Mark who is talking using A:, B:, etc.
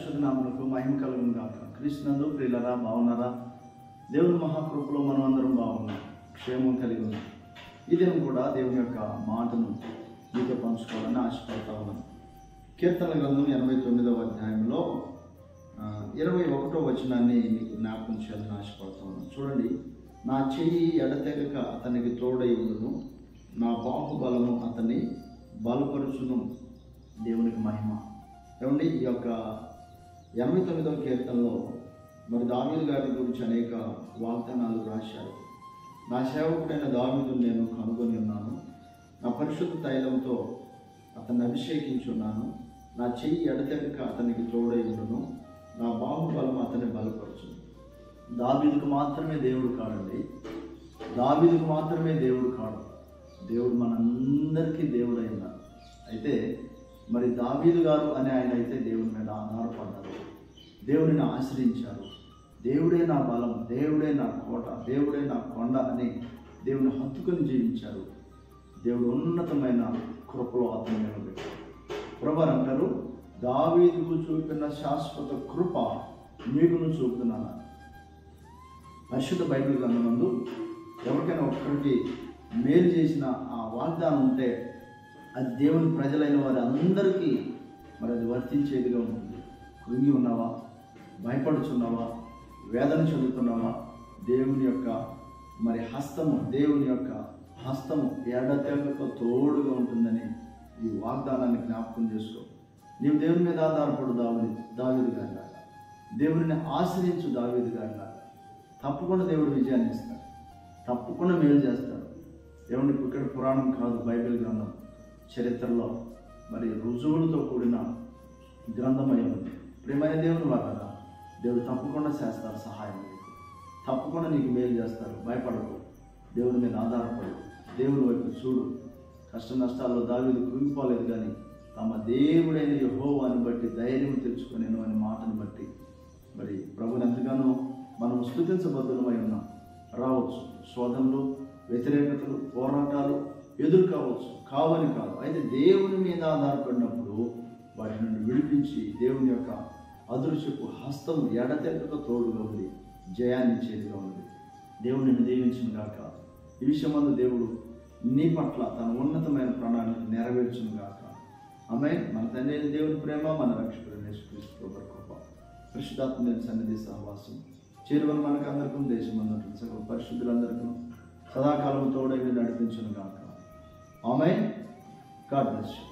A: నామమునకు మహిమ కలుగును గాక. క్రీస్తునందు ప్రియులారా, బాగున్నారా? దేవుని మహాకృపలో మనం అందరం బాగున్నాం, క్షేమం కలిగి ఉన్నాం. ఈ దినం కూడా దేవుని యొక్క మాటను మీతో పంచుకోవాలని ఆశపడతా ఉన్నాను. కీర్తనల గ్రంథం 89వ అధ్యాయంలో 21వ వచనాన్ని మీకు జ్ఞాపకం చేయాలని ఆశపడతా ఉన్నాను. చూడండి, నా చెయ్యి ఎడతెగక అతనికి తోడై ఉండును, నా బాహుబలము అతన్ని బలపరుచును. దేవునికి మహిమ. ఏమండి, ఈ యొక్క 89వ కీర్తనలో మరి దావీదు గారి గురించి అనేక వాగ్దానాలు రాశారు. నా సేవకుడైన దావీదును నేను కనుగొని ఉన్నాను, నా పరిశుద్ధ తైలంతో అతన్ని అభిషేకించున్నాను, నా చెయ్యి ఎడతెగక అతనికి తోడై ఉండును, నా బాహుబలం అతన్ని బలపరచును. దావీదుకు మాత్రమే దేవుడు కాడండి, దావీదుకు మాత్రమే దేవుడు కాడు, దేవుడు మనందరికీ దేవుడై ఉన్నారు. అయితే మరి దావీదు గారు అనే ఆయన అయితే దేవుని మీద ఆధారపడ్డారు, దేవుడిని ఆశ్రయించారు. దేవుడే నా బలం, దేవుడే నా కోట, దేవుడే నా కొండ అని దేవుని హత్తుకొని జీవించారు. దేవుడు ఉన్నతమైన కృపలో అతను నిలబెట్టారు. ప్రభువు అంటారు, దావీదుకు చూపిన శాశ్వత కృప మీకును చూపుతున్నాను. పరిశుద్ధ బైబిల్ గ్రంథమందు ఎవరికైనా ఒక్కరికి మేలు చేసిన ఆ వాగ్దానం ఉంటే అది దేవుని ప్రజలైన వారి అందరికీ మరి అది వర్తించేదిగా ఉంటుంది. కృంగి ఉన్నావా, భయపడుచున్నావా, వేదన చెందుతున్నావా, దేవుని యొక్క మరి హస్తము, దేవుని యొక్క హస్తము ఎడతెగక తోడుగా ఉంటుందని ఈ వాగ్దానాన్ని జ్ఞాపకం చేసుకో. నీవు దేవుని మీద ఆధారపడు, దావీదు గారిలాగా, దేవుడిని ఆశ్రయించు దావీదు గారిలాగా. తప్పకుండా దేవుడు విజయాన్ని ఇస్తాడు, తప్పకుండా మేలు చేస్తాడు. దేవుని ఇక్కడ పురాణం కాదు, బైబిల్ గ్రంథం చరిత్రలో మరి రుజువులతో కూడిన గ్రంథమై ఉంది. ప్రియమైన దేవుని వారా, దేవుడు తప్పకుండా చేస్తారు సహాయం, నీకు తప్పకుండా నీకు మేలు చేస్తారు. భయపడకు, దేవుని మీద ఆధారపడు, దేవుని వైపు చూడు. కష్ట నష్టాల్లో దావీదు కృంగిపోలేదు, కానీ తమ దేవుడైన యెహోవాని బట్టి ధైర్యం తెచ్చుకునేను అనే మాటను బట్టి మరి ప్రభుని ఎంతగానో మనం స్తుతించబద్ధులమై ఉన్నాం. రావచ్చు శోధనలు, వ్యతిరేకతలు, పోరాటాలు ఎదురు కావని కాదు. అయితే దేవుని మీద ఆధారపడినప్పుడు వాటి నుండి విడిపించి దేవుని యొక్క అదృశ్యపు హస్తం ఎడతెగక తోడుగా ఉంది, జయాన్ని ఇచ్చేదిగా ఉంది. దేవుని నిన్ను దీవించును గాక. ఈ విషయమందు దేవుడు నీ పట్ల తన ఉన్నతమైన ప్రణాళిక నెరవేర్చును గాక. ఆమేన్. మన తండ్రి అయిన దేవుని ప్రేమ, మన రక్షకుడైన యేసుక్రీస్తు ప్రభువు కృప, పరిశుద్ధాత్మ సన్నిధి సహవాసం చేరువని మనకు అందరికీ, దేశమందు సకల పరిశుద్ధులందరికీ సదాకాలం తోడై నడిపించును గాక. ఆమేన్. God bless you.